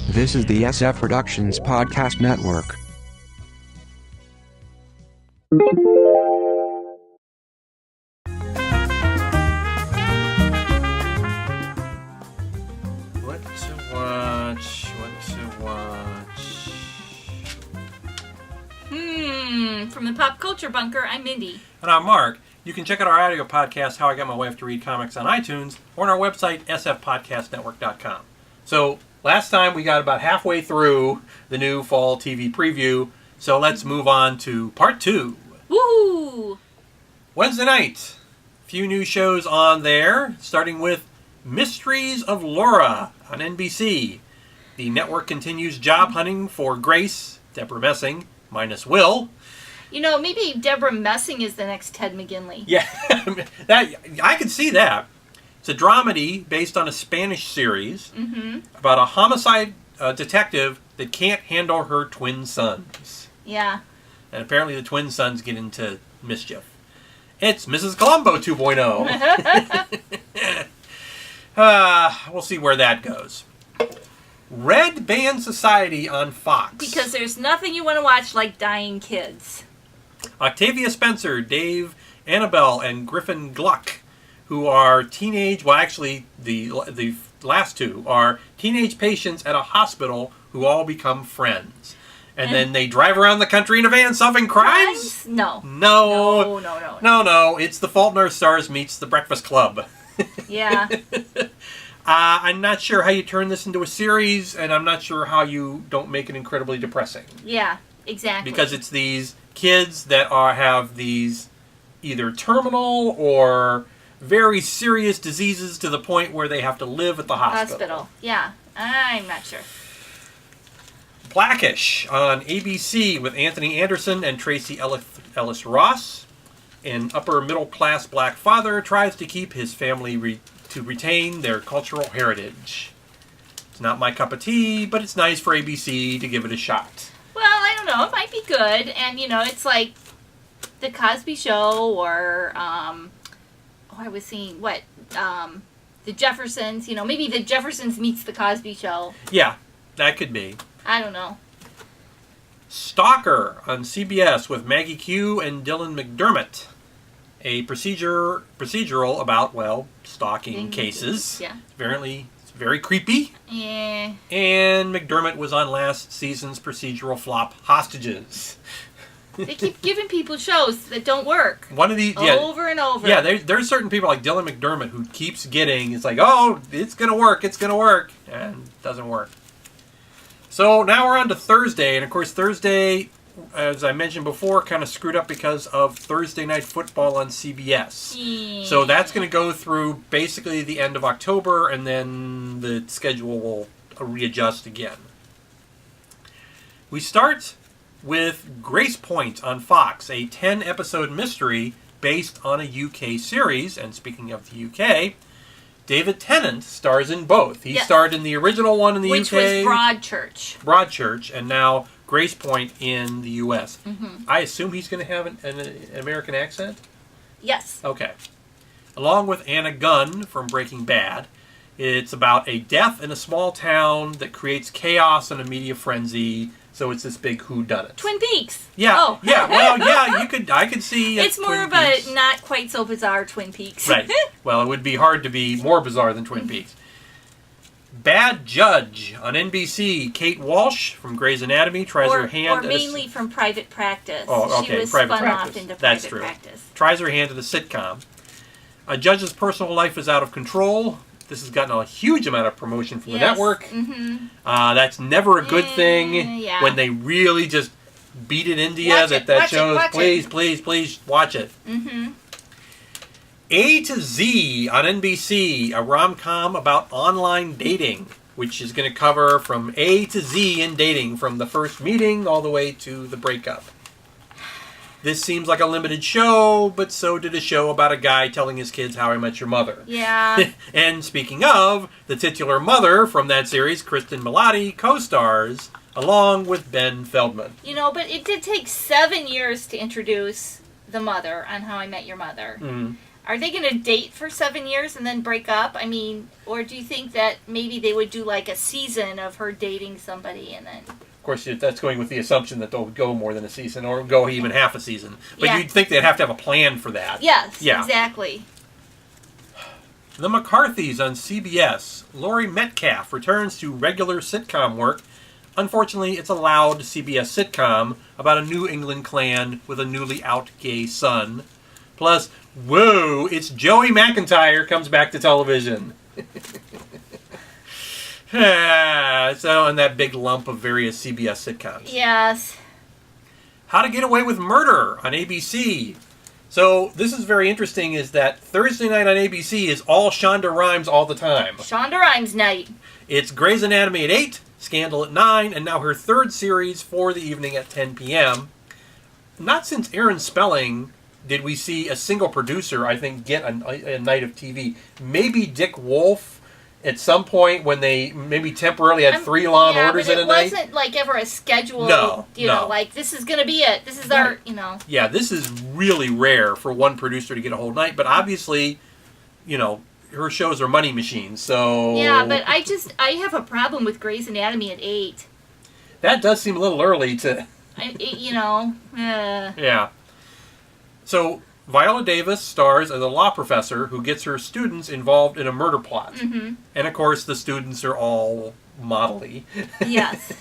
This is the SF Productions Podcast Network. What to watch? From the Pop Culture Bunker, I'm Mindy. And I'm Mark. You can check out our audio podcast, How I Got My Wife to Read Comics, on iTunes or on our website, sfpodcastnetwork.com. So, last time we got about halfway through the new fall TV preview, so let's move on to part 2. Woo! Wednesday night, a few new shows on there, starting with Mysteries of Laura on NBC. The network continues job hunting for Grace, Deborah Messing, minus Will. You know, maybe Deborah Messing is the next Ted McGinley. Yeah, I could see that. It's a dramedy based on a Spanish series about a homicide detective that can't handle her twin sons. Yeah. And apparently the twin sons get into mischief. It's Mrs. Columbo 2.0. We'll see where that goes. Red Band Society on Fox. Because there's nothing you want to watch like dying kids. Octavia Spencer, Dave Annabelle, and Griffin Gluck, who are teenage, well actually the last two are teenage patients at a hospital who all become friends. And then they drive around the country in a van solving crimes? No. No. No, it's The Fault in Our Stars meets The Breakfast Club. Yeah. I'm not sure how you turn this into a series, and I'm not sure how you don't make it incredibly depressing. Yeah, exactly. Because it's these kids that have these either terminal or very serious diseases to the point where they have to live at the hospital. Yeah, I'm not sure. Blackish on ABC with Anthony Anderson and Tracy Ellis Ross. An upper middle class black father tries to keep his family to retain their cultural heritage. It's not my cup of tea, but it's nice for ABC to give it a shot. Well, I don't know. It might be good. And, you know, it's like The Cosby Show or, I was seeing, The Jeffersons. You know, maybe The Jeffersons meets The Cosby Show. Yeah, that could be. I don't know. Stalker on CBS with Maggie Q and Dylan McDermott. A procedural about, stalking cases. Yeah. Apparently, it's very creepy. Yeah. And McDermott was on last season's procedural flop, Hostages. They keep giving people shows that don't work. One of these, over and over. Yeah, there's certain people like Dylan McDermott who keeps getting, it's like, oh, it's going to work, and it doesn't work. So now we're on to Thursday, and of course Thursday, as I mentioned before, kind of screwed up because of Thursday Night Football on CBS. Yeah. So that's going to go through basically the end of October, and then the schedule will readjust again. We start with Grace Point on Fox, a 10-episode mystery based on a UK series. And speaking of the UK, David Tennant stars in both. He starred in the original one in the UK. Which was Broadchurch, and now Grace Point in the US. I assume he's going to have an American accent? Yes. Okay. Along with Anna Gunn from Breaking Bad, it's about a death in a small town that creates chaos and a media frenzy. So it's this big whodunit. Twin Peaks. Yeah. Oh. Yeah. Well, yeah. I could see. It's more of a not quite so bizarre Twin Peaks. Right. Well, it would be hard to be more bizarre than Twin Peaks. Bad Judge on NBC. Kate Walsh from Grey's Anatomy tries her hand. Or mainly from Private Practice. Oh, okay. She was Private spun Practice. off into That's Private true. Practice. Tries her hand at a sitcom. A judge's personal life is out of control. This has gotten a huge amount of promotion from the network. That's never a good thing when they really just beat it into you. That shows, please watch it. A to Z on NBC, a rom-com about online dating, which is going to cover from A to Z in dating, from the first meeting all the way to the breakup. This seems like a limited show, but so did a show about a guy telling his kids How I Met Your Mother. Yeah. And speaking of, the titular mother from that series, Kristen Milotti, co-stars, along with Ben Feldman. You know, but it did take 7 years to introduce the mother on How I Met Your Mother. Are they going to date for 7 years and then break up? I mean, or do you think that maybe they would do like a season of her dating somebody and then... Of course, that's going with the assumption that they'll go more than a season or go even half a season. But Yeah. you'd think they'd have to have a plan for that. Yes, Yeah. exactly. The McCarthys on CBS. Laurie Metcalf returns to regular sitcom work. Unfortunately, it's a loud CBS sitcom about a New England clan with a newly out gay son. Plus, whoa, it's Joey McIntyre comes back to television. So, and that big lump of various CBS sitcoms. Yes. How to Get Away with Murder on ABC. So, this is very interesting, is that Thursday night on ABC is all Shonda Rhimes all the time. Shonda Rhimes night. It's Grey's Anatomy at 8, Scandal at 9, and now her third series for the evening at 10 p.m. Not since Aaron Spelling did we see a single producer, I think, get a night of TV. Maybe Dick Wolf at some point when they maybe temporarily had 3 Law and Orders in a night. It wasn't like ever a schedule, No. like this is going to be it. This is our, Yeah, this is really rare for one producer to get a whole night, but obviously, her shows are money machines, so... Yeah, but I have a problem with Grey's Anatomy at 8. That does seem a little early to... Yeah. So, Viola Davis stars as a law professor who gets her students involved in a murder plot. Mm-hmm. And, of course, the students are all modelly. Yes.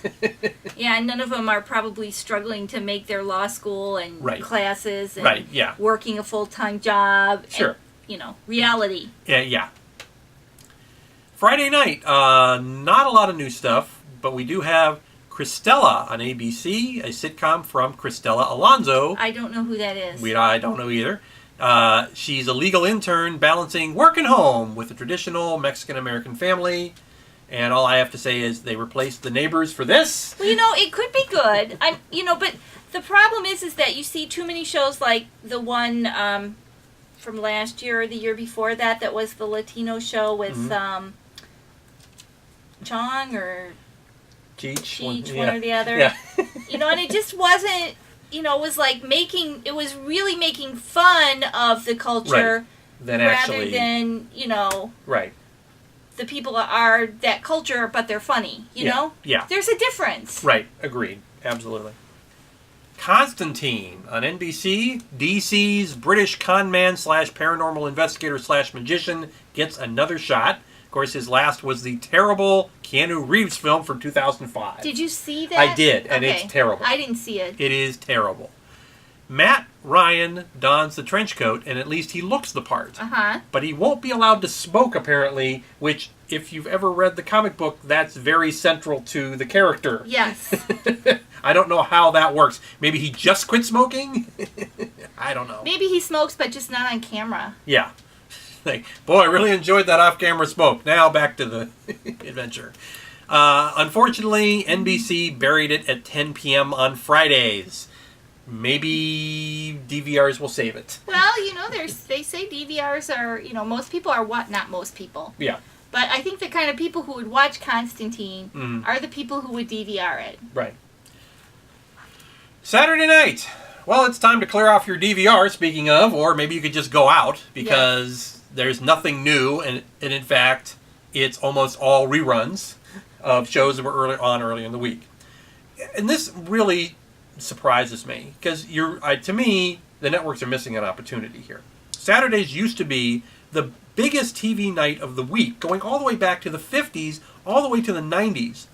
Yeah, and none of them are probably struggling to make their law school and classes and working a full-time job. Sure. And, reality. Yeah. Friday night, not a lot of new stuff, but we do have Cristela on ABC, a sitcom from Cristela Alonzo. I don't know who that is. I don't know either. She's a legal intern balancing work and home with a traditional Mexican-American family. And all I have to say is they replaced the neighbors for this. Well, it could be good. But the problem is that you see too many shows like the one from last year or the year before that was the Latino show with Chong or... Cheech, one or the other. Yeah. And it just wasn't, it was like it was really making fun of the culture rather than, Right. the people are that culture, but they're funny, you know? Yeah. There's a difference. Right. Agreed. Absolutely. Constantine on NBC. DC's British conman / paranormal investigator / magician gets another shot. Of course, his last was the terrible Keanu Reeves film from 2005. Did you see that? I did, and it's terrible. I didn't see it. It is terrible. Matt Ryan dons the trench coat, and at least he looks the part. Uh-huh. But he won't be allowed to smoke, apparently, which, if you've ever read the comic book, that's very central to the character. Yes. I don't know how that works. Maybe he just quit smoking? I don't know. Maybe he smokes, but just not on camera. Yeah. Boy, I really enjoyed that off-camera smoke. Now back to the adventure. Unfortunately, NBC buried it at 10 p.m. on Fridays. Maybe DVRs will save it. Well, they say DVRs are, most people are what? Not most people. Yeah. But I think the kind of people who would watch Constantine are the people who would DVR it. Right. Saturday night. Well, it's time to clear off your DVR, speaking of, or maybe you could just go out because there's nothing new, and in fact, it's almost all reruns of shows that were early in the week. And this really surprises me because to me, the networks are missing an opportunity here. Saturdays used to be the biggest TV night of the week, going all the way back to the 50s, all the way to the 90s.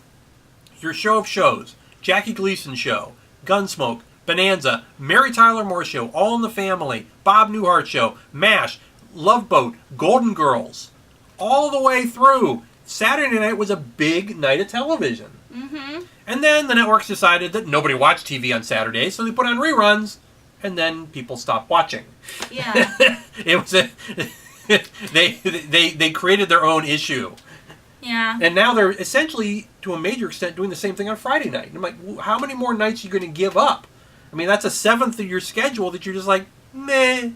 Your show of shows, Jackie Gleason Show, Gunsmoke, Bonanza, Mary Tyler Moore Show, All in the Family, Bob Newhart Show, MASH, Love Boat, Golden Girls, all the way through. Saturday night was a big night of television. Mm-hmm. And then the networks decided that nobody watched TV on Saturdays, so they put on reruns, and then people stopped watching. Yeah. It was they created their own issue. Yeah. And now they're essentially, to a major extent, doing the same thing on Friday night. And I'm like, how many more nights are you going to give up? I mean, that's a seventh of your schedule that you're just like, meh.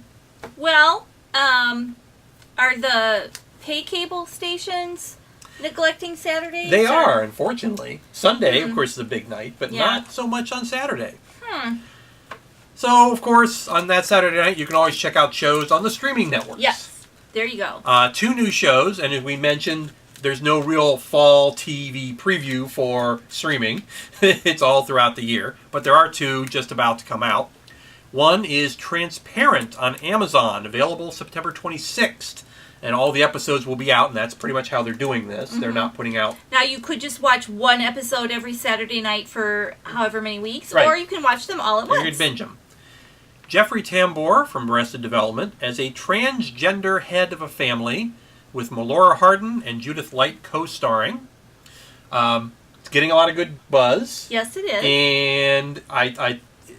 Well, are the pay cable stations neglecting Saturdays? They are, unfortunately. Sunday, of course, is a big night, but Yeah. not so much on Saturday. So, of course, on that Saturday night, you can always check out shows on the streaming networks. Yes, there you go. 2 new shows, and as we mentioned, there's no real fall TV preview for streaming. It's all throughout the year, but there are 2 just about to come out. One is Transparent on Amazon, available September 26th. And all the episodes will be out, and that's pretty much how they're doing this. They're not putting out... Now, you could just watch one episode every Saturday night for however many weeks, Right. or you can watch them all at once. You could binge them. Jeffrey Tambor from Arrested Development as a transgender head of a family with Melora Hardin and Judith Light co-starring. It's getting a lot of good buzz. Yes, it is. And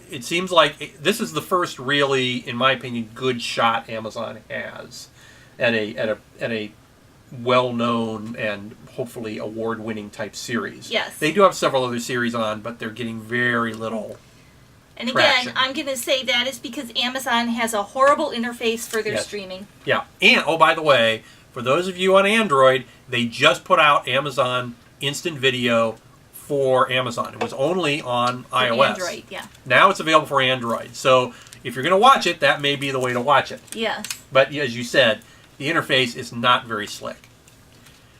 it seems like this is the first really, in my opinion, good shot Amazon has at a well-known and hopefully award-winning type series. Yes. They do have several other series on, but they're getting very little And traction. again, I'm going to say that is because Amazon has a horrible interface for their Yes. streaming. Yeah. And, oh, by the way, for those of you on Android, they just put out Amazon Instant Video for Amazon. It was only on iOS. Android, yeah. Now it's available for Android. So if you're going to watch it, that may be the way to watch it. Yes. But as you said, the interface is not very slick.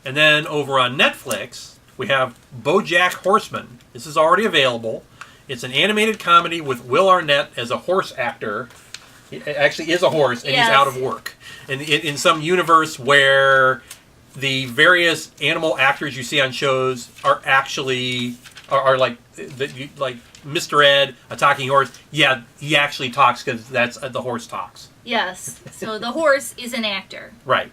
And then over on Netflix, we have BoJack Horseman. This is already available. It's an animated comedy with Will Arnett as a horse actor. He actually is a horse, and Yes. he's out of work. And in some universe where the various animal actors you see on shows are actually are like Mr. Ed, a talking horse. Yeah, he actually talks because that's the horse talks. Yes. So the horse is an actor. Right.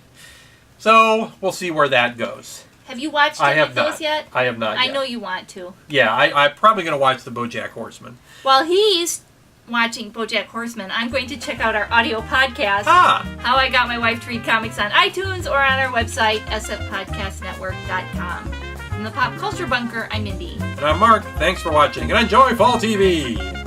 So we'll see where that goes. Have you watched I any have of those not. yet? I have not I yet. know you want to. Yeah, I'm probably going to watch the BoJack Horseman. While he's watching BoJack Horseman, I'm going to check out our audio podcast, Ah! How I Got My Wife to Read Comics, on iTunes or on our website, sfpodcastnetwork.com. From the Pop Culture Bunker, I'm Mindy. And I'm Mark. Thanks for watching, and enjoy Fall TV!